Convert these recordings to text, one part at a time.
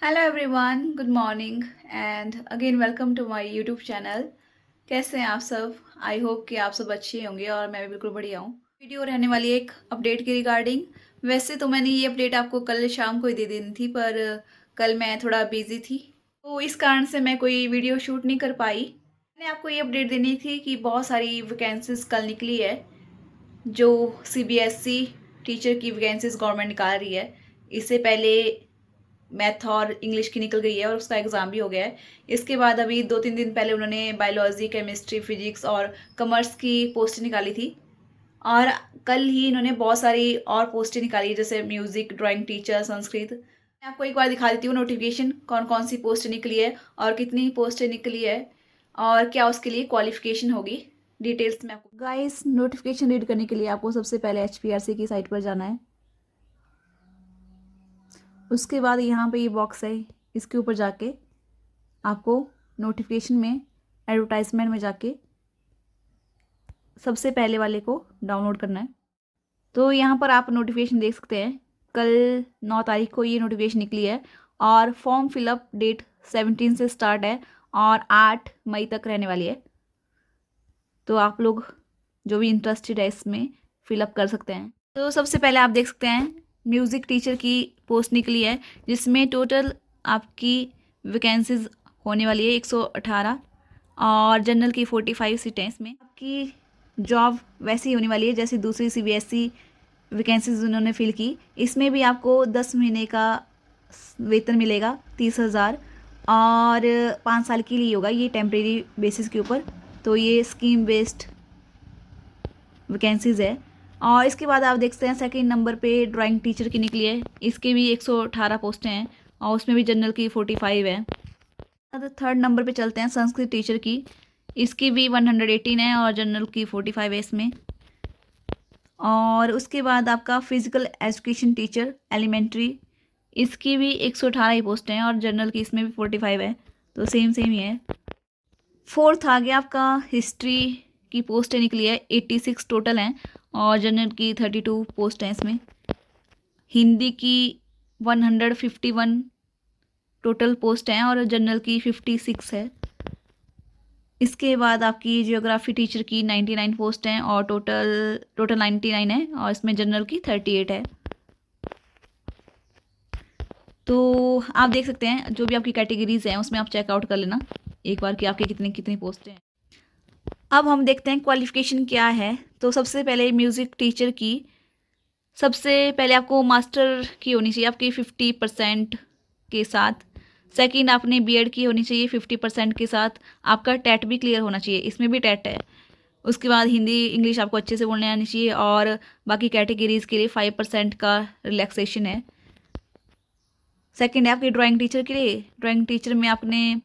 Hello everyone, good morning and again welcome to my YouTube channel. कैसे हैं आप सब? आई होप कि आप सब अच्छे होंगे और मैं भी बिल्कुल बढ़िया हूँ। वीडियो रहने वाली है एक अपडेट के रिगार्डिंग। वैसे तो मैंने ये अपडेट आपको कल शाम को ही दे देनी थी, पर कल मैं थोड़ा बिजी थी, तो इस कारण से मैं कोई वीडियो शूट नहीं कर पाई। मैंने आपको ये अपडेट देनी थी कि बहुत सारी वैकेंसीज कल निकली है। जो सीबीएसई टीचर की वैकेंसीज गवर्नमेंट निकाल रही है। इससे पहले मैथ और इंग्लिश की निकल गई है और उसका एग्ज़ाम भी हो गया है। इसके बाद अभी 2-3 दिन पहले उन्होंने बायोलॉजी, केमिस्ट्री, फिजिक्स और कॉमर्स की पोस्ट निकाली थी। और कल ही इन्होंने बहुत सारी और पोस्टें निकाली, जैसे म्यूज़िक, ड्राइंग टीचर, संस्कृत। मैं आपको एक बार दिखा देती हूँ नोटिफिकेशन, कौन कौन सी पोस्ट निकली है और कितनी पोस्टें निकली है और क्या उसके लिए क्वालिफिकेशन होगी। डिटेल्स में आपको गाइस, नोटिफिकेशन रीड करने के लिए आपको सबसे पहले एचपीआरसी की साइट पर जाना है। उसके बाद यहाँ पे ये बॉक्स है, इसके ऊपर जाके आपको नोटिफिकेशन में एडवर्टाइजमेंट में जाके सबसे पहले वाले को डाउनलोड करना है। तो यहाँ पर आप नोटिफिकेशन देख सकते हैं। कल 9 तारीख को ये नोटिफिकेशन निकली है और फॉर्म फिलअप डेट 17 से स्टार्ट है और 8 मई तक रहने वाली है। तो आप लोग जो भी इंटरेस्टेड है इसमें फिलअप कर सकते हैं। तो सबसे पहले आप देख सकते हैं म्यूज़िक टीचर की पोस्ट निकली है, जिसमें टोटल आपकी वैकेंसीज होने वाली है 118 और जनरल की 45 सीटें। इसमें आपकी जॉब वैसी होने वाली है जैसे दूसरी सीबीएसई वैकेंसीज उन्होंने फिल की। इसमें भी आपको 10 महीने का वेतन मिलेगा 30,000 और 5 साल के लिए होगा ये टेम्प्रेरी बेसिस के ऊपर। तो ये स्कीम बेस्ड वैकेंसीज़ है। और इसके बाद आप देख सकते हैं सेकंड नंबर पे ड्राइंग टीचर की निकली है। इसके भी 118 पोस्टें हैं और उसमें भी जनरल की 45 है। अब थर्ड नंबर पे चलते हैं संस्कृत टीचर की। इसकी भी 118 है और जनरल की 45 है इसमें। और उसके बाद आपका फिजिकल एजुकेशन टीचर एलिमेंट्री, इसकी भी 118 ही पोस्ट हैं और जनरल की इसमें भी 45 है, तो सेम सेम ही है। फोर्थ आ गया आपका हिस्ट्री की पोस्टें निकली है, 86 टोटल हैं और जनरल की 32 पोस्ट हैं इसमें। हिंदी की 151 टोटल पोस्ट हैं और जनरल की 56 है। इसके बाद आपकी जियोग्राफी टीचर की 99 पोस्ट हैं और टोटल 99 है और इसमें जनरल की 38 है। तो आप देख सकते हैं जो भी आपकी कैटेगरीज हैं उसमें आप चेकआउट कर लेना एक बार कि आपके कितनी कितनी पोस्टें हैं। अब हम देखते हैं क्वालिफिकेशन क्या है। तो सबसे पहले म्यूज़िक टीचर की, सबसे पहले आपको मास्टर की होनी चाहिए आपकी 50% के साथ। सेकंड आपने बीएड की होनी चाहिए 50% के साथ। आपका टेट भी क्लियर होना चाहिए, इसमें भी टेट है। उसके बाद हिंदी इंग्लिश आपको अच्छे से बोलने आनी चाहिए और बाकी कैटेगरीज़ के लिए 5% का रिलैक्सेशन है। सेकंड है आपकी ड्राइंग टीचर के लिए। ड्राइंग टीचर में आपने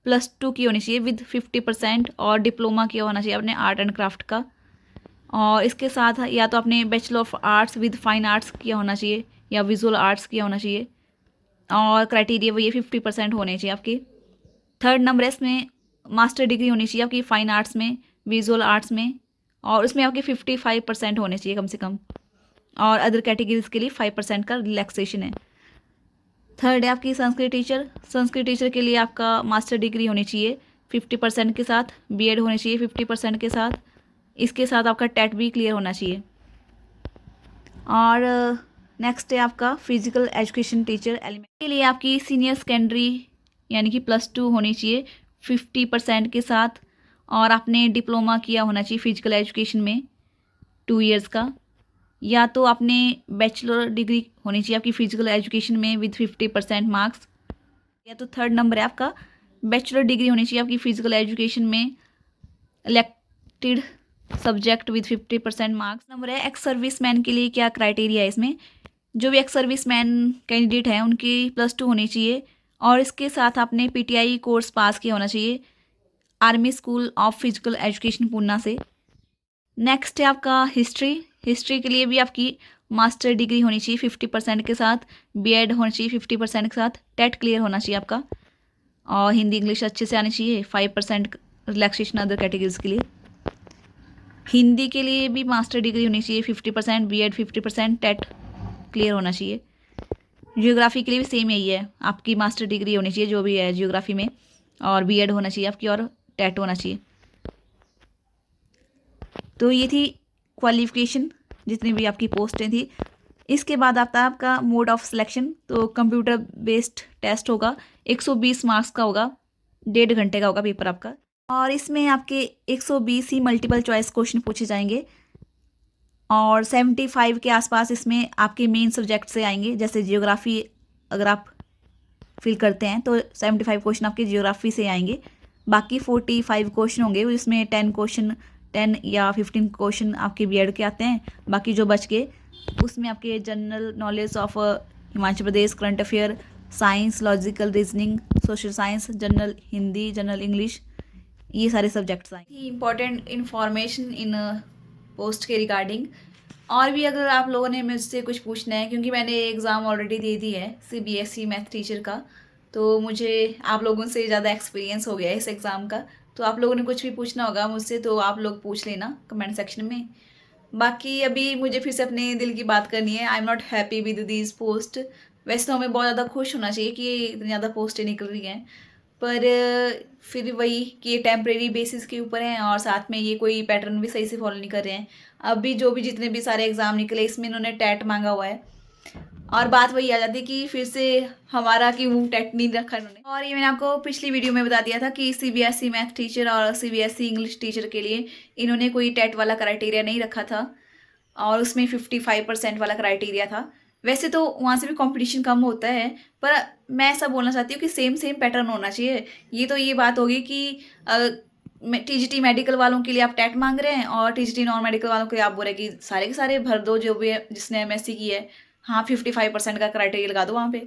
+2 की होनी चाहिए विद 50% और डिप्लोमा किया होना चाहिए आपने आर्ट एंड क्राफ्ट का। और इसके साथ या तो आपने bachelor of arts with fine arts किया होना चाहिए या विजुअल आर्ट्स किया होना चाहिए। और क्राइटेरिया वो ये 50% होने चाहिए आपके। थर्ड नंबर है इसमें मास्टर डिग्री होनी चाहिए आपकी फाइन आर्ट्स में, विजुअल आर्ट्स में, और उसमें आपके 55% होने चाहिए कम से कम। और अदर कैटेगरीज के लिए 5% का रिलैक्सेशन है। थर्ड है आपकी संस्कृत टीचर। संस्कृत टीचर के लिए आपका मास्टर डिग्री होनी चाहिए 50% के साथ, बीएड होनी चाहिए 50% के साथ। इसके साथ आपका टेट भी क्लियर होना चाहिए। और नेक्स्ट है आपका फिजिकल एजुकेशन टीचर एलिमेंट के लिए आपकी सीनियर सेकेंडरी यानी कि +2 होनी चाहिए 50% के साथ। और आपने डिप्लोमा किया होना चाहिए फिजिकल एजुकेशन में 2 इयर्स का, या तो आपने बैचलर डिग्री होनी चाहिए आपकी फिजिकल एजुकेशन में विद 50% मार्क्स, या तो थर्ड नंबर है आपका बैचलर डिग्री होनी चाहिए आपकी फिजिकल एजुकेशन में elected subject with 50% marks. Number है एक्स सर्विस मैन के लिए क्या क्राइटेरिया है इसमें। जो भी एक्स सर्विस मैन कैंडिडेट हैं उनकी +2 होनी चाहिए और इसके साथ आपने पीटीआई कोर्स पास किया होना चाहिए army school of physical education Poona से। नेक्स्ट है आपका हिस्ट्री। हिस्ट्री के लिए भी आपकी मास्टर डिग्री होनी चाहिए 50% के साथ, बीएड होनी चाहिए 50% के साथ, टेट क्लियर होना चाहिए आपका, और हिंदी इंग्लिश अच्छे से आनी चाहिए। 5% रिलैक्सेशन अदर कैटेगरीज के लिए। हिंदी के लिए भी मास्टर डिग्री होनी चाहिए 50%, बीएड 50%, टेट क्लियर होना चाहिए। जियोग्राफी के लिए भी सेम यही है, आपकी मास्टर डिग्री होनी चाहिए जो भी है जियोग्राफी में, और बीएड होना चाहिए आपकी, और टेट होना चाहिए। तो ये थी क्वालिफिकेशन, जितनी भी आपकी पोस्टें थी। इसके बाद आता है आपका मोड ऑफ सिलेक्शन। तो कंप्यूटर बेस्ड टेस्ट होगा, 120 मार्क्स का होगा, 1.5 घंटे का होगा पेपर आपका, और इसमें आपके 120 ही मल्टीपल चॉइस क्वेश्चन पूछे जाएंगे, और 75 के आसपास इसमें आपके मेन सब्जेक्ट से आएंगे। जैसे जियोग्राफी अगर आप फिल करते हैं तो 75 क्वेश्चन आपके जियोग्राफी से आएंगे। बाकी 45 क्वेश्चन होंगे, जिसमें 10 या 15 क्वेश्चन आपके बीएड के आते हैं। बाकी जो बच गए उसमें आपके general knowledge of Himachal Pradesh, current affair, science, logical reasoning, social science, general Hindi, general English, ये सारे सब्जेक्ट्स आए। इंपॉर्टेंट इन्फॉर्मेशन इन पोस्ट के रिगार्डिंग। और भी अगर आप लोगों ने मुझसे कुछ पूछना है, क्योंकि मैंने एग्ज़ाम ऑलरेडी दे दी है सीबीएसई मैथ टीचर का, तो मुझे आप लोगों से ज़्यादा एक्सपीरियंस हो गया है इस एग्ज़ाम का। तो आप लोगों ने कुछ भी पूछना होगा मुझसे तो आप लोग पूछ लेना कमेंट सेक्शन में। बाकी अभी मुझे फिर से अपने दिल की बात करनी है। I am not happy with these post. वैसे तो हमें बहुत ज़्यादा खुश होना चाहिए कि इतनी ज़्यादा पोस्टें निकल रही हैं, पर फिर वही कि ये टेम्परेरी बेसिस के ऊपर हैं, और साथ में ये कोई पैटर्न भी सही से फॉलो नहीं कर रहे हैं। अभी जो भी जितने भी सारे एग्ज़ाम निकले इसमें इन्होंने टैट मांगा हुआ है, और बात वही आ जाती है कि फिर से हमारा क्यों टैट नहीं रखा इन्होंने। और ये मैंने आपको पिछली वीडियो में बता दिया था कि सीबीएसई मैथ टीचर और सीबीएसई इंग्लिश टीचर के लिए इन्होंने कोई टैट वाला क्राइटेरिया नहीं रखा था, और उसमें 55% वाला क्राइटेरिया था। वैसे तो वहाँ से भी कंपटीशन कम होता है, पर मैं ऐसा बोलना चाहती हूँ कि सेम सेम पैटर्न होना चाहिए। ये तो ये बात होगी कि टीजीटी मेडिकल वालों के लिए आप टैट मांग रहे हैं, और टीजीटी नॉन मेडिकल वालों के लिए आप बोल रहे हैं कि सारे के सारे भर दो जो भी है जिसने एमएससी की है। हाँ, 55% का क्राइटेरिया लगा दो वहाँ पे।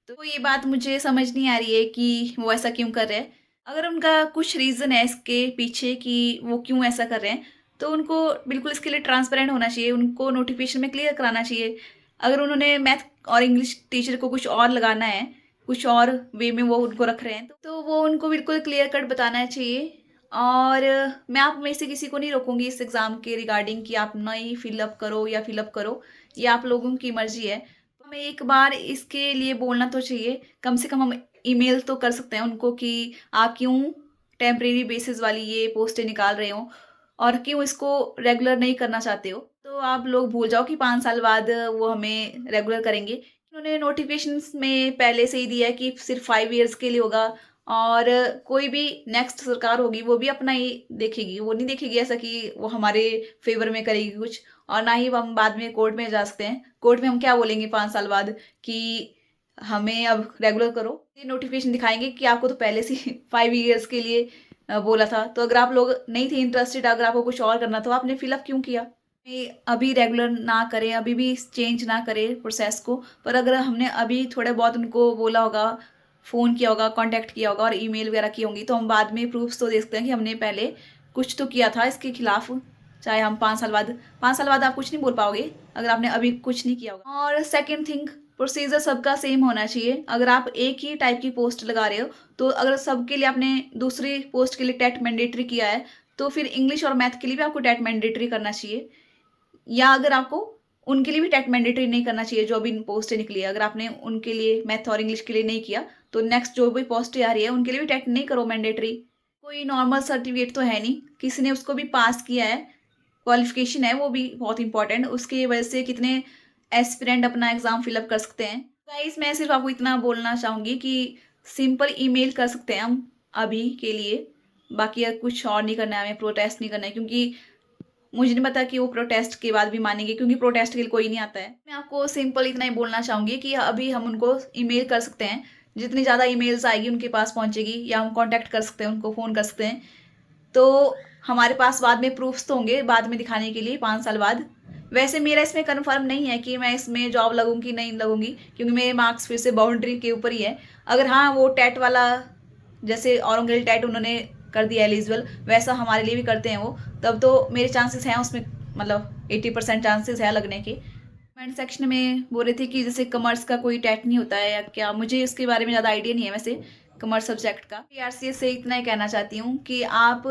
तो ये बात मुझे समझ नहीं आ रही है कि वो ऐसा क्यों कर रहे हैं। अगर उनका कुछ रीज़न है इसके पीछे कि वो क्यों ऐसा कर रहे हैं, तो उनको बिल्कुल इसके लिए ट्रांसपेरेंट होना चाहिए, उनको नोटिफिकेशन में क्लियर कराना चाहिए। अगर उन्होंने मैथ और इंग्लिश टीचर को कुछ और लगाना है, कुछ और वे में वो उनको रख रहे हैं, तो वो उनको बिल्कुल क्लियर कट बताना चाहिए। और मैं आप में से किसी को नहीं रोकूंगी इस एग्ज़ाम के रिगार्डिंग कि आप नहीं फिलअप करो या फिलअप करो, ये आप लोगों की मर्जी है। हमें एक बार इसके लिए बोलना तो चाहिए, कम से कम हम ईमेल तो कर सकते हैं उनको कि आप क्यों टेम्परेरी बेसिस वाली ये पोस्टें निकाल रहे हो, और क्यों इसको रेगुलर नहीं करना चाहते हो। तो आप लोग भूल जाओ कि 5 साल बाद वो हमें रेगुलर करेंगे। उन्होंने नोटिफिकेशंस में पहले से ही दिया है कि सिर्फ 5 ईयर्स के लिए होगा, और कोई भी नेक्स्ट सरकार होगी वो भी अपना ही देखेगी, वो नहीं देखेगी ऐसा कि वो हमारे फेवर में करेगी कुछ। और ना ही हम बाद में कोर्ट में जा सकते हैं। कोर्ट में हम क्या बोलेंगे 5 साल बाद कि हमें अब रेगुलर करो। ये नोटिफिकेशन दिखाएंगे कि आपको तो पहले से 5 ईयर्स के लिए बोला था। तो अगर आप लोग नहीं थे इंटरेस्टेड, अगर आपको कुछ और करना था, आपने फिलअप क्यों किया। अभी रेगुलर ना करें, अभी भी चेंज ना करें प्रोसेस को, पर अगर हमने अभी थोड़े बहुत उनको बोला होगा, फ़ोन किया होगा, कांटेक्ट किया होगा और ईमेल वगैरह की होंगी, तो हम बाद में प्रूफ्स तो देख सकते हैं कि हमने पहले कुछ तो किया था इसके खिलाफ। चाहे हम 5 साल बाद आप कुछ नहीं बोल पाओगे अगर आपने अभी कुछ नहीं किया होगा। और सेकेंड थिंग, प्रोसीजर सबका सेम होना चाहिए। अगर आप एक ही टाइप की पोस्ट लगा रहे हो, तो अगर सबके लिए आपने दूसरी पोस्ट के लिए टेट मैंडेटरी किया है, तो फिर इंग्लिश और मैथ के लिए भी आपको टेट मैंडेटरी करना चाहिए। या अगर आपको उनके लिए भी टेट मैंडेटरी नहीं करना चाहिए जो अभी पोस्टें निकली है, अगर आपने उनके लिए मैथ और इंग्लिश के लिए नहीं किया, तो नेक्स्ट जो भी पोस्टें आ रही है उनके लिए भी टेट नहीं करो मैंडेटरी। कोई नॉर्मल सर्टिफिकेट तो है नहीं, किसी ने उसको भी पास किया है, क्वालिफिकेशन है, वो भी बहुत इंपॉर्टेंट। उसकी वजह से कितने एस्पिरेंट अपना एग्ज़ाम फिलअप कर सकते हैं। गाइस, मैं सिर्फ आपको इतना बोलना चाहूँगी कि सिंपल ईमेल कर सकते हैं हम अभी के लिए, बाकी कुछ और नहीं करना है, हमें प्रोटेस्ट नहीं करना है, क्योंकि मुझे नहीं पता कि वो प्रोटेस्ट के बाद भी मानेंगे, क्योंकि प्रोटेस्ट के लिए कोई नहीं आता है। मैं आपको सिंपल इतना ही बोलना चाहूँगी कि अभी हम उनको ईमेल कर सकते हैं, जितनी ज़्यादा ईमेल्स आएगी उनके पास पहुँचेगी, या हम कांटेक्ट कर सकते हैं, उनको फ़ोन कर सकते हैं, तो हमारे पास बाद में प्रूफ्स तो होंगे बाद में दिखाने के लिए 5 साल बाद। वैसे मेरा इसमें कन्फर्म नहीं है कि मैं इसमें जॉब लगूंगी नहीं लगूंगी, क्योंकि मेरे मार्क्स फिर से बाउंड्री के ऊपर ही है। अगर हाँ वो टेट वाला जैसे औरंगजेब टेट उन्होंने कर दिया एलिजिबल, वैसा हमारे लिए भी करते हैं वो, तब तो मेरे चांसेस हैं उसमें, मतलब 80% चांसेस है लगने के। कमेंट सेक्शन में बोल रहे थे कि जैसे कॉमर्स का कोई टेट नहीं होता है या क्या, मुझे उसके बारे में ज़्यादा आइडिया नहीं है वैसे कॉमर्स सब्जेक्ट का। पीआरसीएस से इतना ही कहना चाहती हूँ कि आप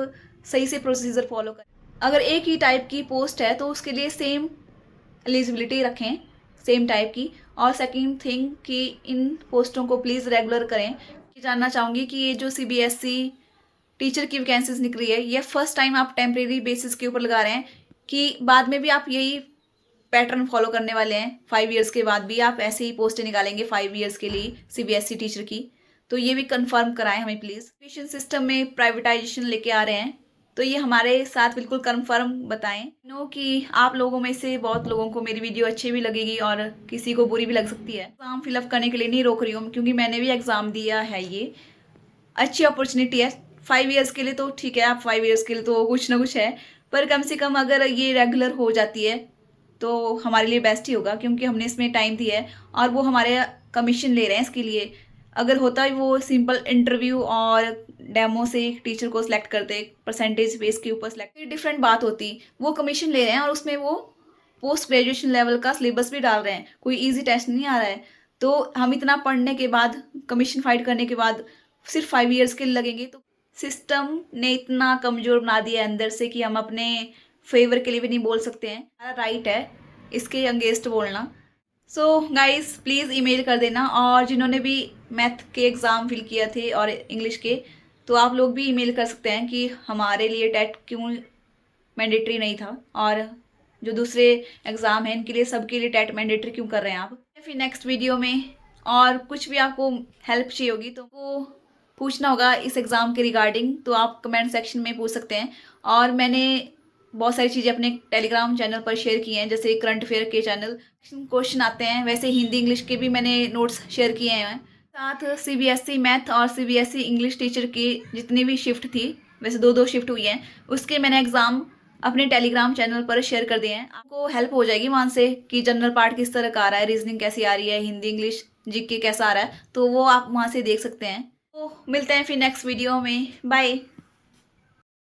सही से प्रोसीजर फॉलो करें। अगर एक ही टाइप की पोस्ट है तो उसके लिए सेम एलिजिबिलिटी रखें, सेम टाइप की, और सेकंड थिंग कि इन पोस्टों को प्लीज़ रेगुलर करें। जानना चाहूँगी कि ये जो सीबीएसई टीचर की वैकेंसीज निकली है, ये फर्स्ट टाइम आप टेम्परेरी बेसिस के ऊपर लगा रहे हैं कि बाद में भी आप यही पैटर्न फॉलो करने वाले हैं, 5 ईयर्स के बाद भी आप ऐसे ही पोस्टें निकालेंगे 5 ईयर्स के लिए सीबीएसई टीचर की? तो ये भी कंफर्म कराएं हमें प्लीज़। एजुकेशन सिस्टम में प्राइवेटाइजेशन लेके आ रहे हैं, तो ये हमारे साथ बिल्कुल कंफर्म बताएं। नो कि आप लोगों में से बहुत लोगों को मेरी वीडियो अच्छी भी लगेगी और किसी को बुरी भी लग सकती है। एग्ज़ाम फिलअप करने के लिए नहीं रोक रही हूँ, क्योंकि मैंने भी एग्ज़ाम दिया है। ये अच्छी अपॉर्चुनिटी है 5 ईयर्स के लिए, तो ठीक है, आप 5 ईयर्स के लिए तो कुछ ना कुछ है, पर कम से कम अगर ये रेगुलर हो जाती है तो हमारे लिए बेस्ट ही होगा, क्योंकि हमने इसमें टाइम दिया है और वो हमारे कमीशन ले रहे हैं इसके लिए। अगर होता है वो सिंपल इंटरव्यू और डेमो से एक टीचर को सिलेक्ट करते, परसेंटेज बेस के ऊपर सिलेक्ट, डिफरेंट बात होती। वो कमीशन ले रहे हैं और उसमें वो पोस्ट ग्रेजुएशन लेवल का सिलेबस भी डाल रहे हैं, कोई ईजी टेस्ट नहीं आ रहा है। तो हम इतना पढ़ने के बाद, कमीशन फाइट करने के बाद सिर्फ 5 ईयर्स के लिए लगेंगे, तो सिस्टम ने इतना कमज़ोर बना दिया है अंदर से कि हम अपने फेवर के लिए भी नहीं बोल सकते हैं। हमारा राइट है इसके अगेंस्ट बोलना। सो गाइस प्लीज़ ईमेल कर देना, और जिन्होंने भी मैथ के एग्ज़ाम फिल किए थे और इंग्लिश के, तो आप लोग भी ईमेल कर सकते हैं कि हमारे लिए टेट क्यों मैंडेटरी नहीं था, और जो दूसरे एग्ज़ाम हैं इनके लिए, सबके लिए टेट मैंडेटरी क्यों कर रहे हैं आप। फिर नेक्स्ट वीडियो में और कुछ भी आपको हेल्प चाहिए होगी तो वो पूछना होगा इस एग्ज़ाम के रिगार्डिंग, तो आप कमेंट सेक्शन में पूछ सकते हैं। और मैंने बहुत सारी चीज़ें अपने टेलीग्राम चैनल पर शेयर की हैं, जैसे करंट अफेयर के चैनल क्वेश्चन आते हैं, वैसे हिंदी इंग्लिश के भी मैंने नोट्स शेयर किए हैं। साथ सीबीएसई मैथ और सीबीएसई इंग्लिश टीचर की जितनी भी शिफ्ट थी, वैसे 2-2 शिफ्ट हुई हैं, उसके मैंने एग्ज़ाम अपने टेलीग्राम चैनल पर शेयर कर दिए हैं। आपको हेल्प हो जाएगी वहाँ से कि जनरल पार्ट किस तरह का आ रहा है, रीजनिंग कैसी आ रही है, हिंदी इंग्लिश जीके कैसा आ रहा है, तो वो आप वहाँ से देख सकते हैं। तो मिलते हैं फिर नेक्स्ट वीडियो में। बाय।